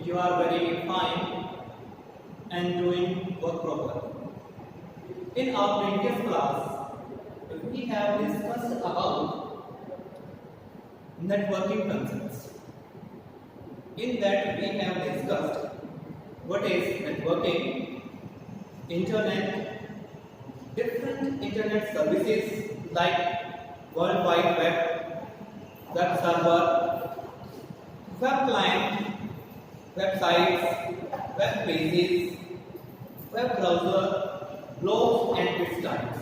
you are very fine and doing work properly. In our previous class, we have discussed about networking concepts. In that, we have discussed what is networking, internet, different internet services like World Wide Web, web server, web client, websites, web pages, web browser, blogs and its types.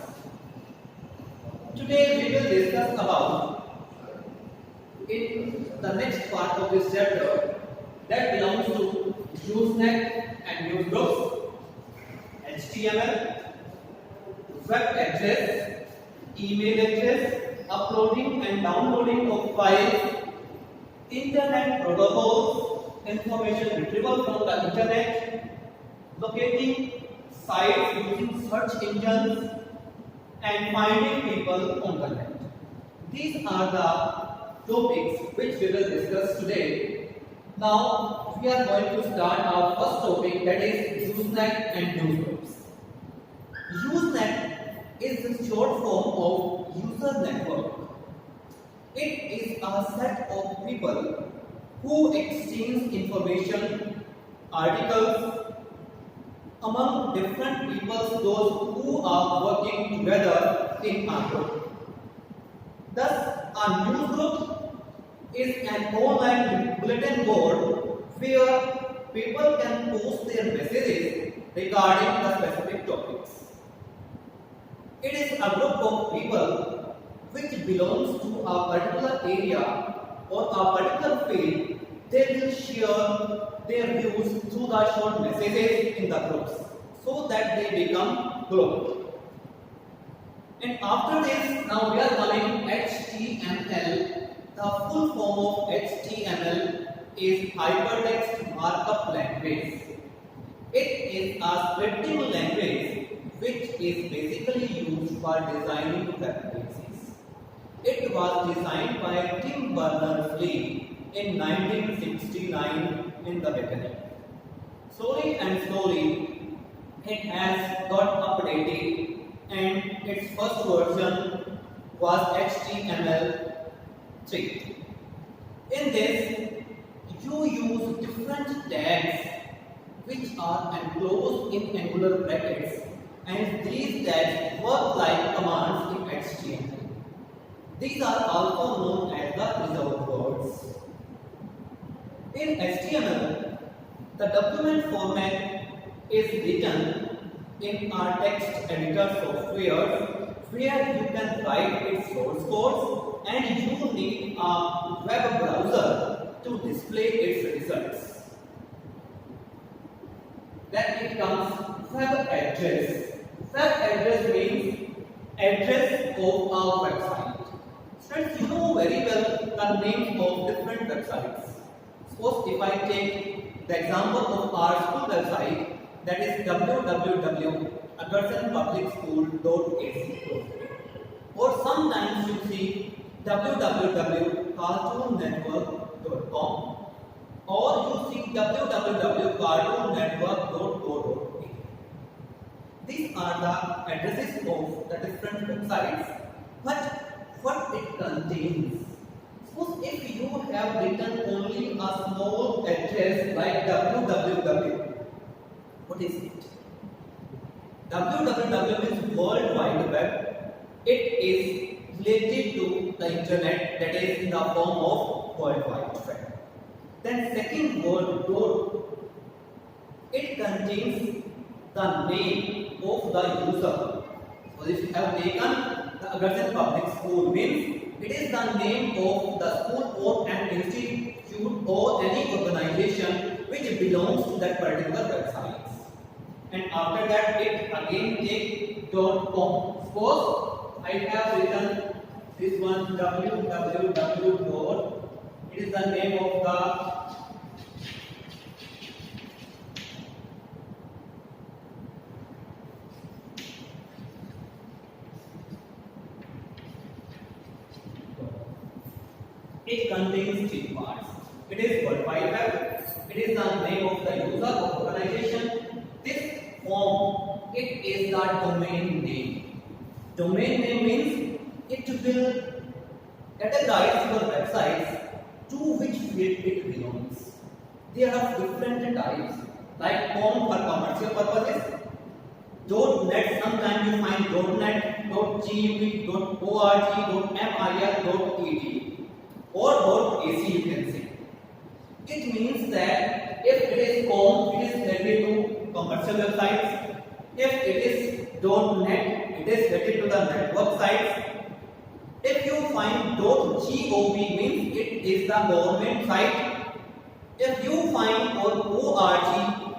Today we will discuss about in the next part of this chapter that belongs to Usenet and newsgroups, HTML, web address, email address, uploading and downloading of files, internet protocols, information retrieval from the internet, locating sites using search engines, and finding people on the net. These are the topics which we will discuss today. Now we are going to start our first topic, that is Usenet and newsgroups. Usenet is the short form of user network. It is a set of people who exchange information, articles among different people, those who are working together in a group. Thus, a newsgroup is an online bulletin board where people can post their messages regarding the specific topics. It is a group of people which belongs to a particular area or a particular field. They will share their views through the short messages in the groups so that they become global. And after this, now we are coming HTML. The full form of HTML is Hypertext Markup Language. It is a scripting language which is basically used for designing web pages. It was designed by Tim Berners-Lee in 1969 in the beginning. Slowly and slowly, it has got updated, and its first version was HTML3. In this, you use different tags which are enclosed in angular brackets, and these tags work like commands in HTML. These are also known as the reserved words. In HTML, the document format is written in our text editor software where you can write its source codes, and you need a web browser to display its results. Then it comes web address. Web address means address of our website. Friends, you know very well the names of different websites. Suppose if I take the example of our school website, that is www.agharsonpublicschool.ac. Or sometimes you see www.cartoonnetwork.com, or you see www.cartoonnetwork.co.uk. These are the addresses of the different websites, but what it contains. Suppose if you have written only a small address like www, what is it? www means World Wide Web. It is related to the internet, that is in the form of World Wide Web. Then second word, dot, it contains the name of the user. So if you have taken the Agarsen Public School, means it is the name of the school or an institute or any organization which belongs to that particular website. And after that, it again take .com. Suppose I have written this one www. It is the name of the It contains three parts. It is World Wide Web, it is the name of the user or organization. This form, it is the domain name. Domain name means it will categorize your websites to which field it belongs. There are different types, like .com for commercial purposes, .net, sometimes you find .net, .gov, .org, .mir, .edu or .ac you can say. It means that if it is .com, it is related to commercial websites. If it is .net, it is related to the network sites. If you find .gov, means it is the government site. If you find .org,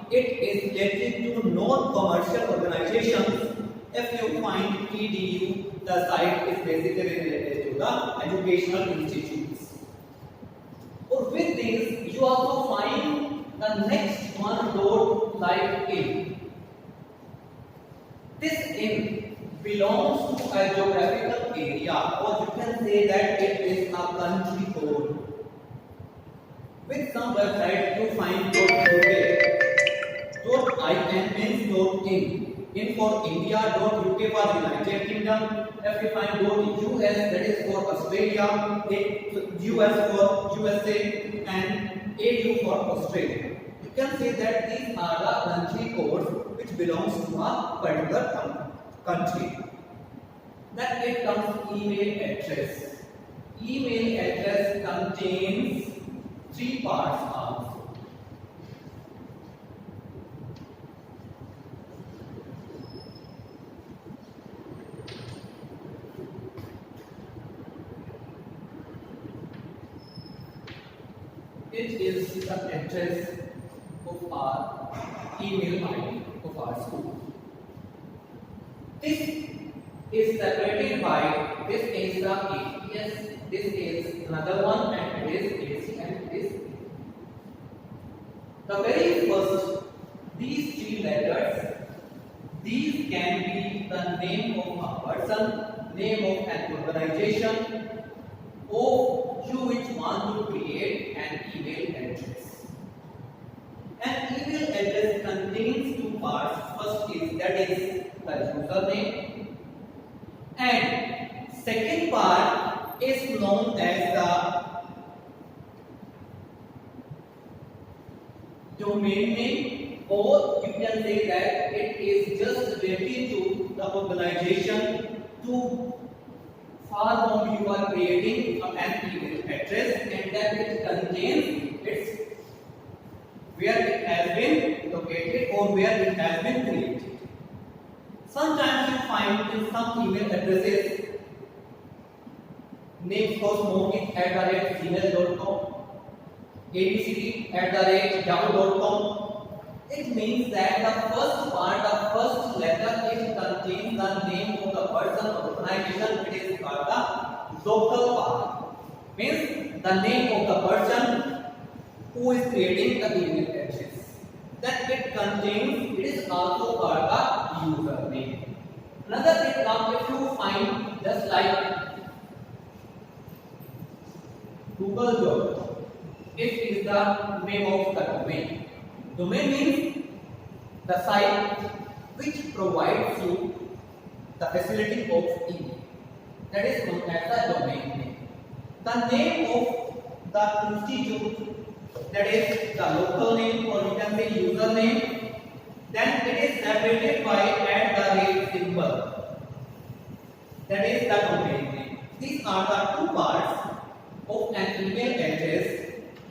it is related to non-commercial organizations. If you find .edu, the site is basically related to the educational institutes. Or with this, you also find the next one, .in. This in belongs to a geographical area, or you can say that it is a country code. With some websites you find .uk, .in means .in, in for India, .uk for United Kingdom. If you find .us, that is for Australia, US for USA, and AU for Australia. You can say that these are the country codes which belongs to a particular country. Then it comes email address. Email address contains 3 parts also. It is the address of our email ID of our school. This is separated by, this is the ATS, this is another one, and it is AC, and it is the very first, these 3 letters, these can be the name of a person, name of an organization, or you which want to create an email address. An email address contains 2 parts. First is, that is the username, and second part is known as the domain name, or you can say that it is just related to the organization to for whom you are creating an email address, and that it contains its where it has been located or where it has been created. Sometimes you find in some email addresses name for smoking@gmail.com, abcd@yahoo.com. It means that the first part, the first letter, it contains the name of the person or organization. It is called the local part. Means the name of the person who is creating the email address. Then it contains, it is also called the username. Another example, if you find just like Google.com, it is the name of the domain. Domain means the site which provides you the facility of email. That is known as the domain name. The name of the institute, that is the local name, or you can say username. Then it is separated by @ symbol. That is the domain name. These are the 2 parts of an email address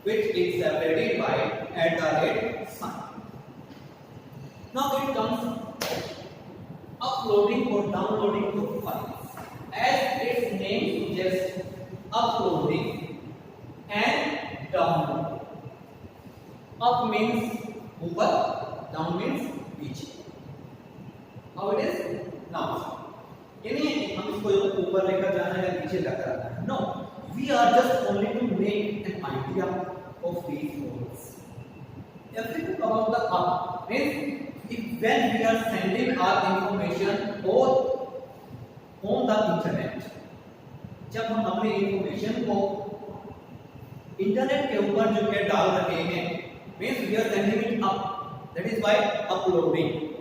which is separated by @ sign. Now it comes uploading or downloading of files. As its name suggests, uploading and downloading. Up means ऊपर, down means नीचे. How it is? Now, ये नहीं है कि हम इसको ऊपर लेकर जाना है या नीचे लेकर आना है. No, we are just only to make an idea of these words. If we talk about the up, means when we are sending our information or on the internet, जब हम अपने information को इंटरनेट के ऊपर जो है डाल रहे हैं, means we are sending it up, that is by uploading.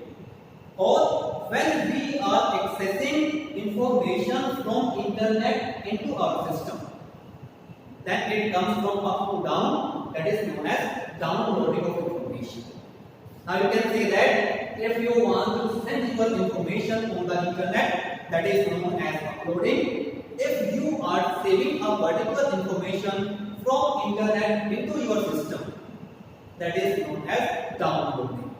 Or when we are accessing information from internet into our system, then it comes from up to down, that is known as downloading of information. Now you can say that if you want to send your information on the internet, that is known as uploading. If you are saving a particular information from internet into your system, that is known as downloading.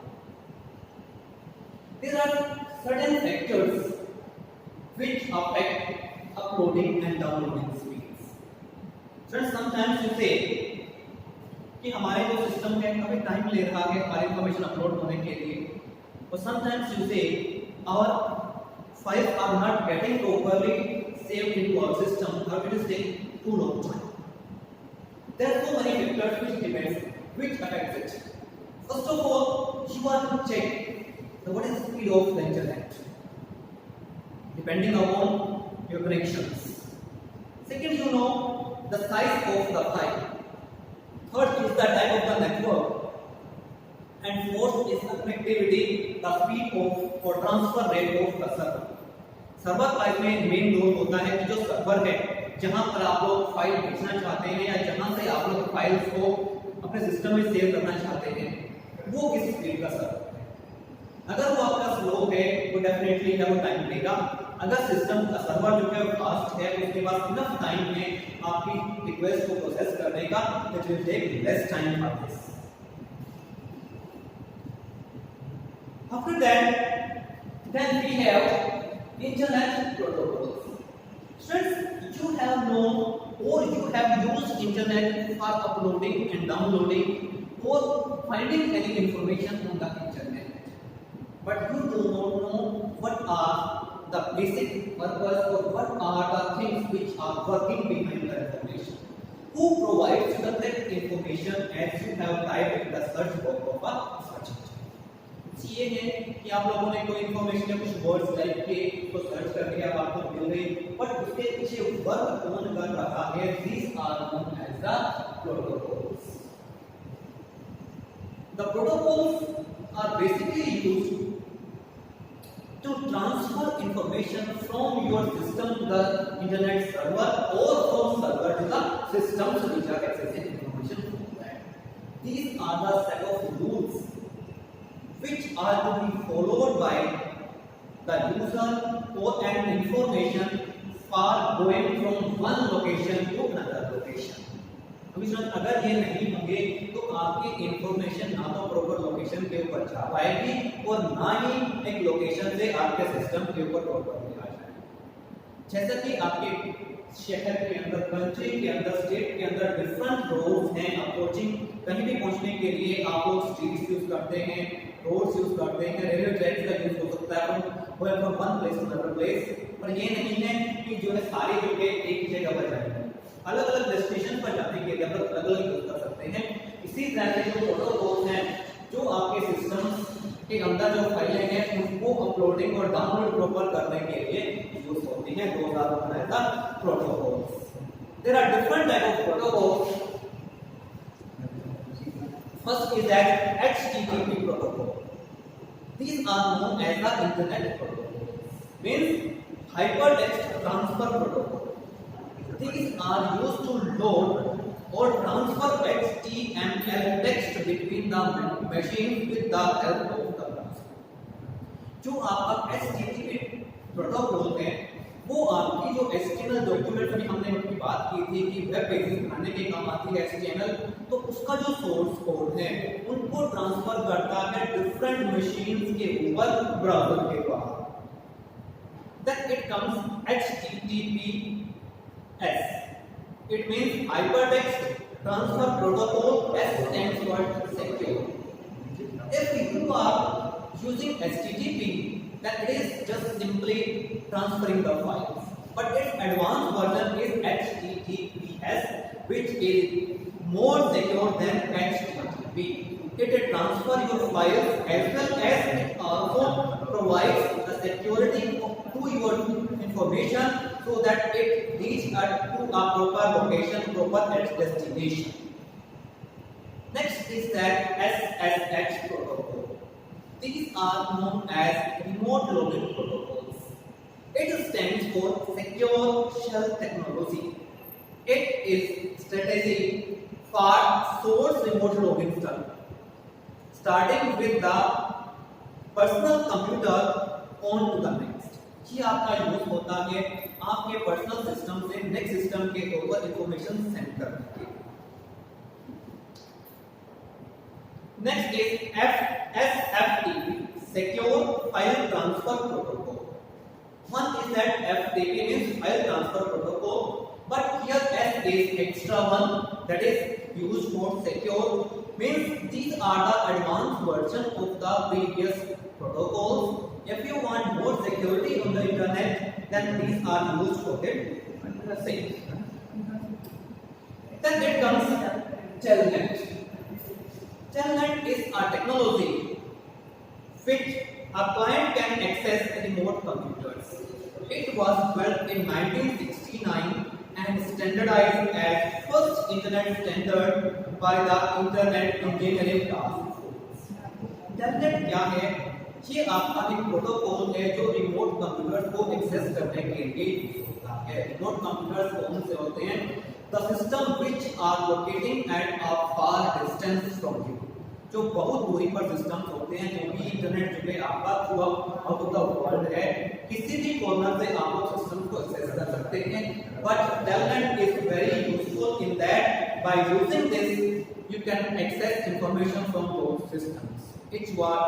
There are certain factors which affect uploading and downloading speeds. Friends, sometimes you say कि हमारे जो system है काफी time ले रहा है हमारी information upload होने के लिए, और समटाइम्स यू से our files are not getting properly saved into our system, or it is taking too long time. There are so many factors which depends, which affects it. First of all, you are to check what is the speed of the internet, depending upon your connections. Second, you know the size of the file. Third is the type of the network, and fourth is the connectivity, the speed of or transfer rate of the server. Server file में main role होता है कि जो server है जहां पर आप लोग फाइल भेजना चाहते हैं या जहां से आप लोग फाइल्स को अपने सिस्टम में सेव करना चाहते हैं, वो किस स्पीड का सर्वर है. अगर वो आपका स्लो है तो डेफिनेटली वो टाइम लेगा. अगर सिस्टम का सर्वर जो है फास्ट है, उसके पास इनफ टाइम में आपकी रिक्वेस्ट को प्रोसेस करने का, it will take less time for this. After that then we have internet protocols. Friends, you have known or you have used internet for uploading and downloading or finding any information on the internet, but you do not know what are the basic purpose or what are the things which are working behind the information. Who provides the correct information as you have typed in the search box of a search engine. ये है कि आप लोगों ने कोई information या कुछ words type के उसको सर्च कर दिया, अब आपको मिल गई, बट उसके पीछे वर्क कौन कर रहा है, these are known as the protocols. The protocols are basically used to transfer information from your system to the internet server or from server to the systems which are accessing information from that. These are the set of rules which are to be followed by the user or an information for going from one location to another location. अगर ये नहीं होंगे तो आपकी information ना तो proper location के ऊपर जा पाएगी और ना ही एक लोकेशन से आपके सिस्टम के ऊपर प्रॉपरली आ जाएगी. जैसा कि आपके शहर के अंदर, कंट्री के अंदर, स्टेट के अंदर डिफरेंट रोड्स हैं. अप्रोचिंग कहीं भी पहुंचने के लिए आप लोग स्ट्रीट्स यूज करते हैं, रोड्स यूज करते हैं, रेलवे ट्रैक्स का यूज हो सकता है from one place to another place. पर ये नहीं है कि जो है सारी जगह एक ही जगह पर जाएंगे. अलग अलग डेस्टिनेशन पर जाने के लिए आप लोग अलग अलग यूज कर सकते हैं. इसी तरह से जो प्रोटोकॉल्स हैं जो आपके सिस्टम के अंदर जो फाइलें हैं उनको अपलोडिंग और डाउनलोड प्रॉपर करने के लिए यूज होती हैं. 2000 का protocols. There are different type of protocols. First is that HTTP protocol. These are known as the Internet Protocol. Means Hypertext Transfer Protocol. These are used to load or transfer HTML text between the machines with the help of the browser. जो आपका HTTP protocol है वो आपकी जो HTML document में हमने अपनी बात की थी कि वेब पेजेस बनाने के काम आती है HTML, तो उसका जो सोर्स कोड है उनको ट्रांसफर करता है डिफरेंट मशीन्स के ऊपर ब्राउज़र के द्वारा. Then it comes HTTPS. It means Hypertext Transfer Protocol. S stands for secure. If you are using HTTP, then it is just simply transferring the files. But its advanced version is HTTPS, which is more secure than HTTP. It transfers your files as well as it also provides the security to your information so that it reaches to a proper location, proper destination. Next, Next is that SSH protocol. These are known as remote login protocols. It stands for Secure Shell Technology. It is strategy for source remote login stuff. Starting with the personal computer on to the next. ये आपका use होता है आपके personal system से next system के ऊपर information send करने के लिए. Next is SFTP, Secure File Transfer Protocol. One is that FTP means File Transfer Protocol, but here S is extra one, that is used for secure. Means these are the advanced version of the previous protocols. If you want more security on the internet, then these are used for it. Same. Then it comes Telnet. Telnet is a technology which a client can access remote computers. It was built in 1969 and standardized as first internet standard by the Internet Engineering Task Force. Telnet क्या है? ये आपका एक protocol है जो remote computers को access करने के लिए यूज होता है. रिमोट कंप्यूटर्स कौन से होते हैं? The system which are locating at a far distance from you. जो बहुत दूरी पर सिस्टम होते हैं, जो भी इंटरनेट जो है आपका through out of the world है, किसी भी कॉर्नर से आप लोग सिस्टम को एक्सेस कर सकते हैं. But Telnet is very useful in that by using this you can access information from those systems. It was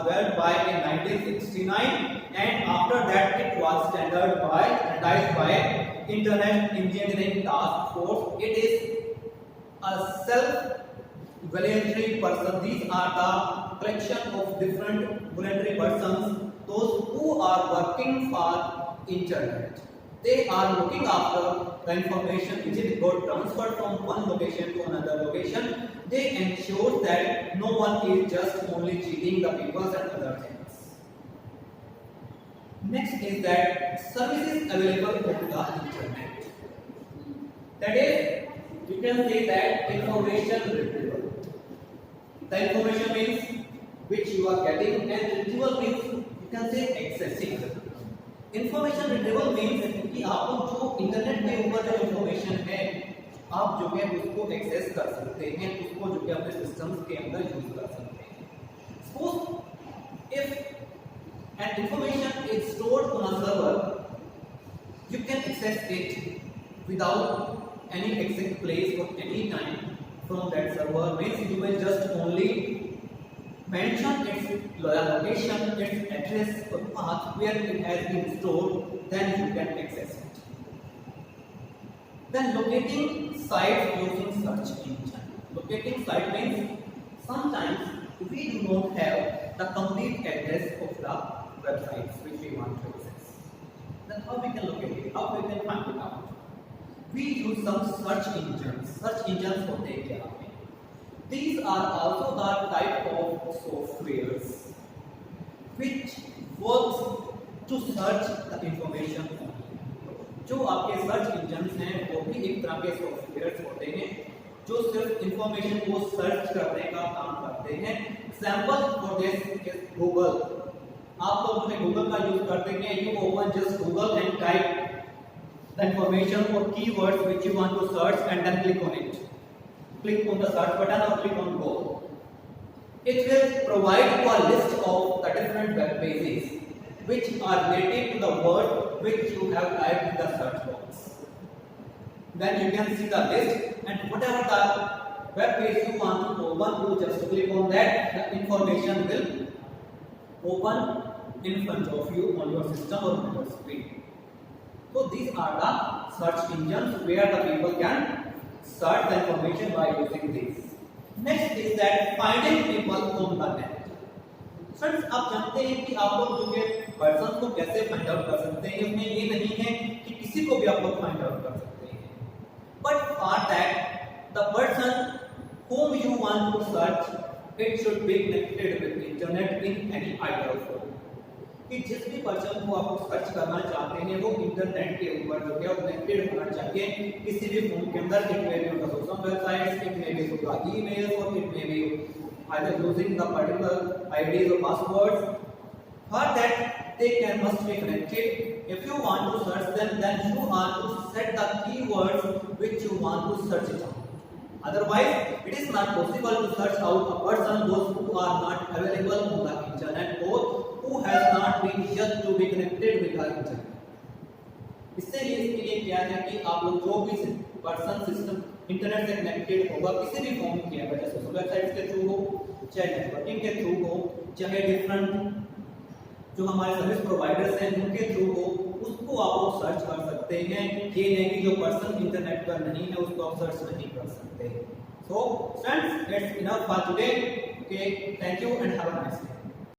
built by in 1969 and after that it was standardized by Internet Engineering Task Force. It is a self-voluntary person. These are the collection of different voluntary persons, those who are working for internet. They are looking after the information which is got transferred from one location to another location. They ensure that no one is just only cheating the people and other things. Next is that services available on the internet. That is, you can say that information retrieval. The information means which you are getting, and retrieval means you can say accessing. Information retrieval means कि आप लोग जो internet के ऊपर जो information है आप जो है उसको एक्सेस कर सकते हैं, उसको जो है अपने सिस्टम्स के अंदर यूज कर सकते हैं. Suppose if an information is stored on a server, you can access it without any exact place और any time from that server. Means you will just only mention its location, its address or path where it has been stored, then you can access it. Then locating sites using search engine. Locating site means sometimes we do not have the complete address of the websites which we want to access. Then how we can locate it? How we can find it out? We use some search engines. Search engines होते हैं क्या? These are also the type of softwares which works to search the information. जो आपके search engines हैं वो भी एक तरह के सॉफ्टवेयर्स होते हैं जो सिर्फ इंफॉर्मेशन को सर्च करने का काम करते हैं. Example for this is Google. आप लोग जो गूगल का यूज करते हैं, you open just Google and type the information और keywords which you want to search and then click on it. Click on the search button or click on go. It will provide you a list of the different web pages which are related to the word which you have typed in the search box. Then you can see the list, and whatever the web page you want to open, you just click on that. The information will open in front of you on your system or on your screen. So these are the search engines where the people can search the information by using this. Next is that finding people on the net. Friends, आप जानते हैं कि आप लोग जो है person को कैसे फाइंड आउट कर सकते हैं. इसमें ये नहीं है कि किसी को भी आप लोग फाइंड आउट कर सकते हैं. But for that, the person whom you want to search, it should be connected with internet in any ideal form. कि जिस भी पर्सन को आप सर्च करना चाहते हैं वो इंटरनेट के ऊपर जो है कनेक्टेड होना चाहिए किसी भी फोन के अंदर। It may be social websites, it may be through the email, और it may be either using the particular IDs or passwords. For that they can must be connected. If you want to search them, then you have to set the keywords which you want to search it out. Otherwise it is not possible to search out a person those who are not available on the internet or who has not been yet to be connected with the internet. इसके लिए क्या है कि आप लोग जो भी person system internet से कनेक्टेड होगा किसी भी फॉर्म की है, चाहे सोशल वेबसाइट्स के थ्रू हो, चाहे नेटवर्किंग के थ्रू हो, चाहे डिफरेंट जो हमारे सर्विस प्रोवाइडर्स हैं उनके थ्रू हो, उसको आप लोग सर्च कर सकते हैं। ये नहीं कि जो पर्सन इंटरनेट पर नहीं है उसको आप सर्च नहीं कर सकते। So friends, that's enough for today. Okay, thank you and have a nice day.